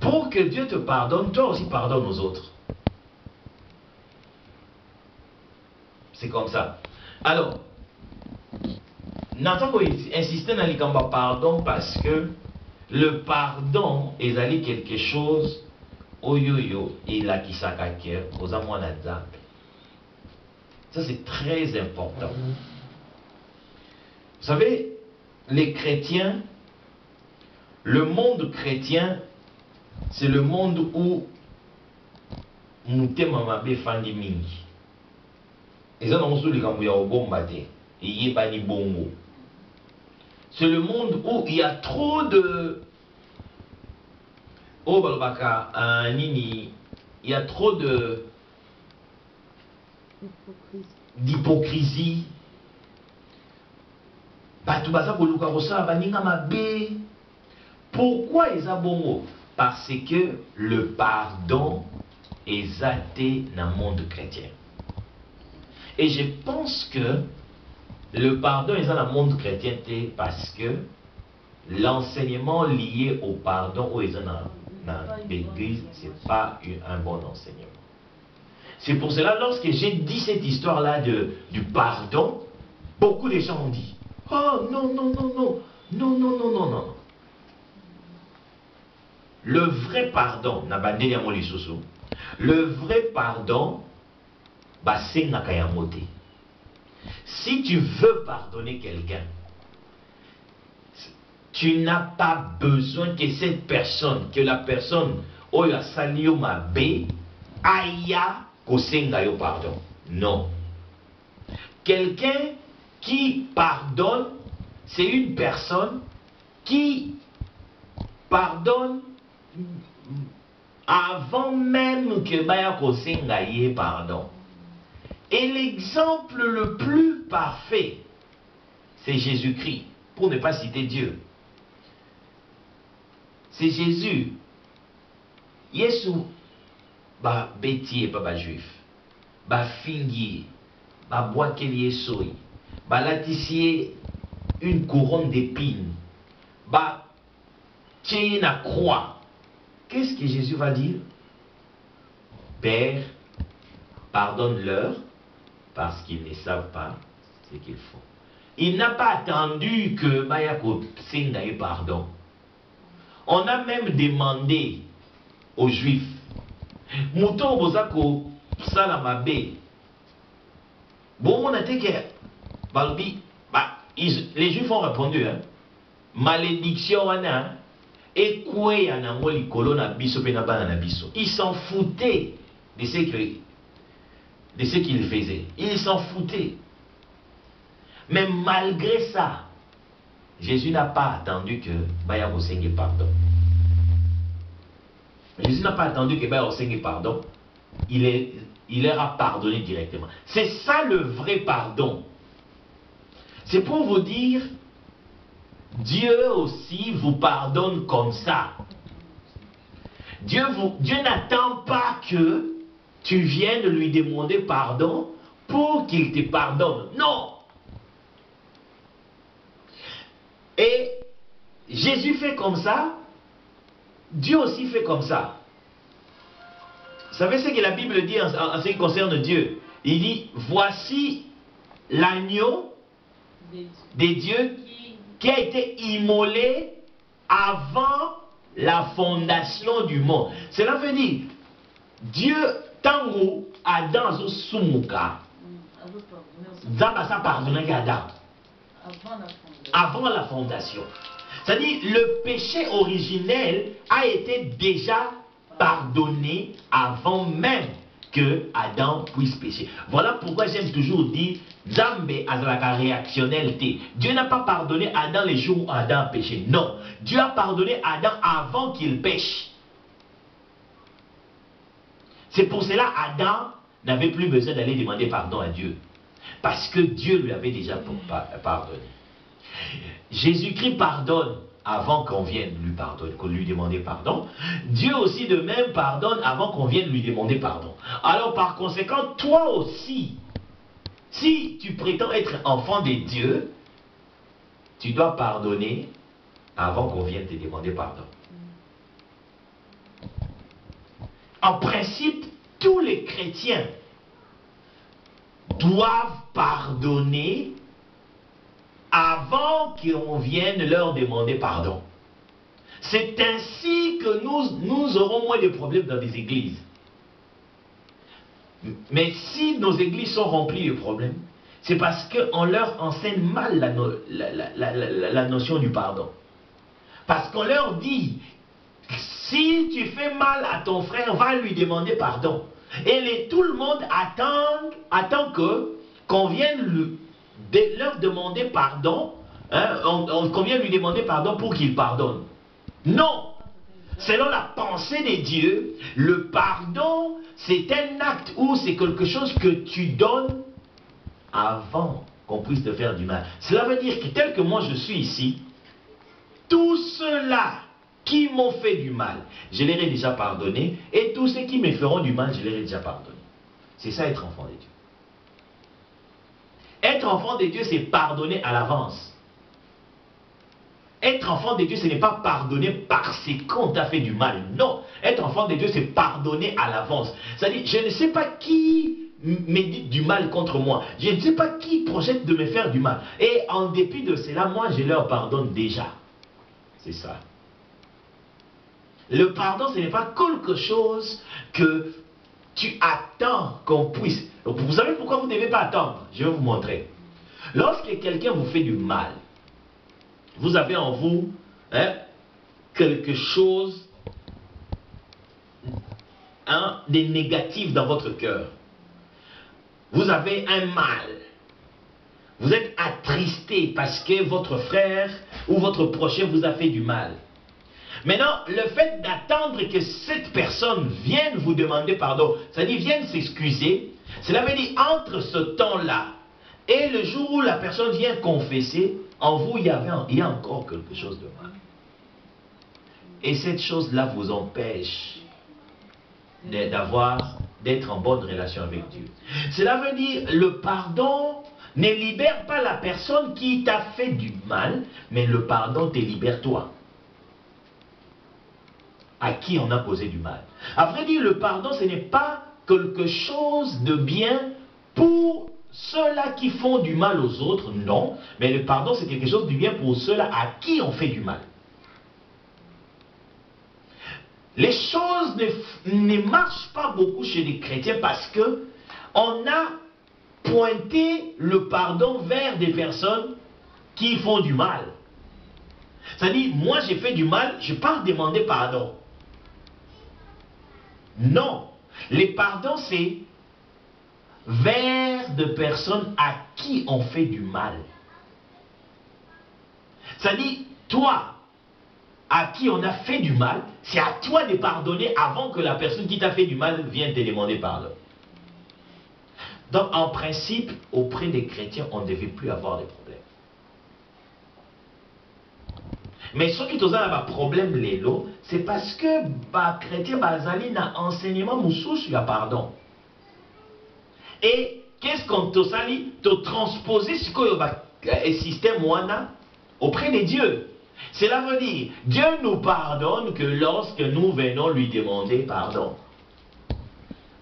pour que Dieu te pardonne, toi aussi pardonne aux autres. C'est comme ça. Alors, Nathan insisté dans le pardon parce que le pardon est allé quelque chose oyoyo et la kisakake aux amoanaza. Ça c'est très important. Vous savez, les chrétiens, le monde chrétien, c'est le monde où mutema mabe fandi mingi. Et ça non seulement quand il y a au bombate, il y a pas ni bongo. C'est le monde où il y a trop de oh balbaka nini, il y a trop de d'hypocrisie. Pourquoi ils ont bongo? Parce que le pardon est athée dans le monde chrétien. Et je pense que le pardon est dans le monde chrétien parce que l'enseignement lié au pardon où ils ont dans l'église, ce n'est pas un bon enseignement. C'est pour cela, lorsque j'ai dit cette histoire-là du pardon, beaucoup de gens ont dit, oh non, non, non, non, non, non, non, non, non. Le vrai pardon, le vrai pardon, c'est nakayamote. Si tu veux pardonner quelqu'un, tu n'as pas besoin que cette personne, que la personne, oya salio mabe, aya kosenga yo pardon. Non. Quelqu'un qui pardonne, c'est une personne qui pardonne avant même que baya kosenga ye pardon. Et l'exemple le plus parfait, c'est Jésus-Christ, pour ne pas citer Dieu. C'est Jésus. Yesu, ba bétier, pas juif, ba fingi, ba boakelier soy, ba latissier une couronne d'épines, ba tirer la croix. Qu'est-ce que Jésus va dire? Père, pardonne-leur parce qu'ils ne savent pas ce qu'ils font. Il n'a pas attendu que Bayako Senga ait pardon. On a même demandé aux Juifs, Mouton Bozako Salamabe, bon, on a dit que les Juifs ont répondu, hein, malédiction, et quoi y a un colonna biso penabana biso. Ils s'en foutaient de ce qu'ils faisaient. Ils s'en foutaient. Mais malgré ça, Jésus n'a pas attendu que Baya Osenge pardon. Jésus n'a pas attendu que Baya Osenge pardon. Il leur a pardonné directement. C'est ça le vrai pardon. C'est pour vous dire, Dieu aussi vous pardonne comme ça. Dieu n'attend pas que tu viennes lui demander pardon pour qu'il te pardonne. Non. Et Jésus fait comme ça, Dieu aussi fait comme ça. Vous savez ce que la Bible dit en ce qui concerne Dieu? Il dit, voici l'agneau de Dieu qui a été immolé avant la fondation du monde. Cela veut dire, Dieu, tango, Adam, zo sumuka, Zamba sa pardonné Adam. Avant la fondation. C'est-à-dire, le péché originel a été déjà pardonné avant même que Adam puisse pécher. Voilà pourquoi j'aime toujours dire, Zambé a la réactionnalité. Dieu n'a pas pardonné Adam les jours où Adam a péché. Non. Dieu a pardonné Adam avant qu'il pêche. C'est pour cela Adam n'avait plus besoin d'aller demander pardon à Dieu. Parce que Dieu lui avait déjà pardonné. Jésus-Christ pardonne avant qu'on vienne lui pardonner, qu'on lui demander pardon. Dieu aussi de même pardonne avant qu'on vienne lui demander pardon. Alors par conséquent, toi aussi, si tu prétends être enfant de Dieu, tu dois pardonner avant qu'on vienne te demander pardon. En principe, tous les chrétiens doivent pardonner avant qu'on vienne leur demander pardon. C'est ainsi que nous aurons moins de problèmes dans des églises. Mais si nos églises sont remplies de problèmes, c'est parce qu'on leur enseigne mal la notion du pardon. Parce qu'on leur dit, si tu fais mal à ton frère, va lui demander pardon. Et tout le monde attend qu'on vienne leur demander pardon, hein, qu'on vienne lui demander pardon pour qu'il pardonne. Non! Selon la pensée des dieux, le pardon, c'est un acte ou c'est quelque chose que tu donnes avant qu'on puisse te faire du mal. Cela veut dire que tel que moi je suis ici, tous ceux-là qui m'ont fait du mal, je leur ai déjà pardonné, et tous ceux qui me feront du mal, je leur ai déjà pardonné. C'est ça être enfant de Dieu. Être enfant de Dieu, c'est pardonner à l'avance. Être enfant de Dieu, ce n'est pas pardonner parce qu'on t'a fait du mal. Non. Être enfant de Dieu, c'est pardonner à l'avance. C'est-à-dire, je ne sais pas qui médite du mal contre moi. Je ne sais pas qui projette de me faire du mal. Et en dépit de cela, moi, je leur pardonne déjà. C'est ça. Le pardon, ce n'est pas quelque chose que tu attends qu'on puisse. Vous savez pourquoi vous ne devez pas attendre? Je vais vous montrer. Lorsque quelqu'un vous fait du mal, vous avez en vous quelque chose de négatif dans votre cœur. Vous avez un mal. Vous êtes attristé parce que votre frère ou votre prochain vous a fait du mal. Maintenant, le fait d'attendre que cette personne vienne vous demander pardon, c'est-à-dire vienne s'excuser, cela veut dire entre ce temps-là et le jour où la personne vient confesser, en vous, il y a encore quelque chose de mal. Et cette chose-là vous empêche d'être en bonne relation avec Dieu. Cela veut dire, le pardon ne libère pas la personne qui t'a fait du mal, mais le pardon te libère toi, à qui on a causé du mal. À vrai dire, le pardon, ce n'est pas quelque chose de bien pour ceux-là qui font du mal aux autres, non. Mais le pardon, c'est quelque chose de bien pour ceux-là à qui on fait du mal. Les choses ne marchent pas beaucoup chez les chrétiens parce que on a pointé le pardon vers des personnes qui font du mal. C'est-à-dire, moi j'ai fait du mal, je pars demander pardon. Non. Les pardons, c'est vers de personnes à qui on fait du mal. C'est-à-dire, toi, à qui on a fait du mal, c'est à toi de pardonner avant que la personne qui t'a fait du mal vienne te demander pardon. Donc, en principe, auprès des chrétiens, on ne devait plus avoir de problème. Mais ceux qui ont un problème, c'est parce que les chrétiens bazali na enseignement moussou sur le pardon. Et qu'est-ce qu'on te sali? Te transposer ce que le système wana auprès de Dieu. Cela veut dire, Dieu nous pardonne que lorsque nous venons lui demander pardon.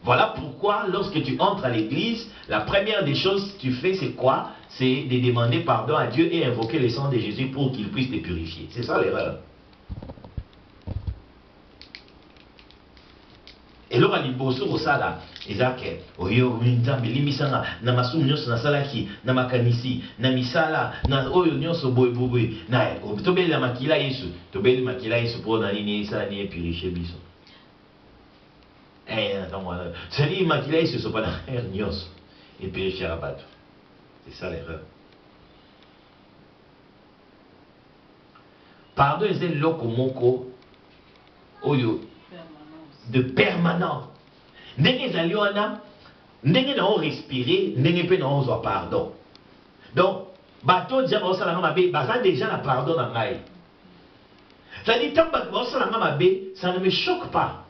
Voilà pourquoi lorsque tu entres à l'église, la première des choses que tu fais, c'est quoi? C'est de demander pardon à Dieu et invoquer le sang de Jésus pour qu'il puisse te purifier. C'est ça l'erreur. Et là, il y a ça, Isaac, oyo nzambe limisanga na masumu nyonso na salaki na makanisi na misala na oyo nyonso boye na tobeli makila Yesu pour na nini ça ni purifier biso. Attends moi, ça dit makila Yesu so pas na nyonso et purifier la bateau. C'est ça l'erreur. Pardon est un loko moko oyo de permanent. Ndenge ezali wana, ndenge na o respirer, ndenge pe na o zwa pardon. Donc, bato déjà baosala nga mabe, baza déjà na pardon na ngai. C'est-à-dire, tant bato baosala nga mabe, ça ne me choque pas.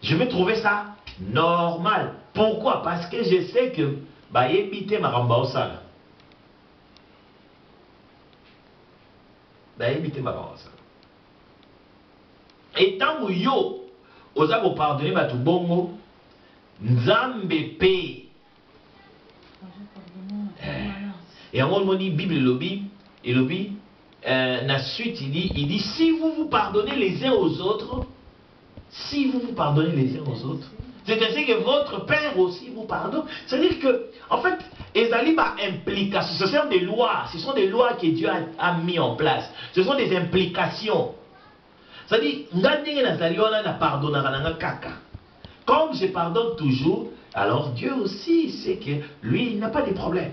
Je vais trouver ça normal. Pourquoi? Parce que je sais que bayebi te makambo baosala. Bayebi te makambo baosala. Et tant yo oza ko pardonner batu bongo nzambe pe et en gros dit Bible et lobby la suite il dit si vous vous pardonnez les uns aux autres, si vous vous pardonnez les uns aux autres, c'est ainsi que votre Père aussi vous pardonne. C'est-à-dire que, en fait, Ezaliba implication, ce sont des lois que Dieu a mis en place. Ce sont des implications. C'est-à-dire, comme je pardonne toujours, alors Dieu aussi sait que lui, il n'a pas de problème.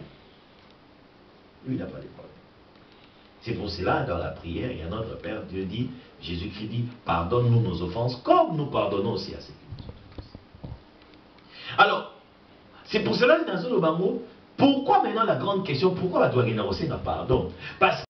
Lui, il n'a pas de problème. C'est pour cela, dans la prière, il y a notre Père, Dieu dit, Jésus-Christ dit, pardonne-nous nos offenses, comme nous pardonnons aussi à ceux qui nous offensent. Alors, c'est pour cela que dans ce bango, pourquoi maintenant la grande question, pourquoi la doit pardon? Parce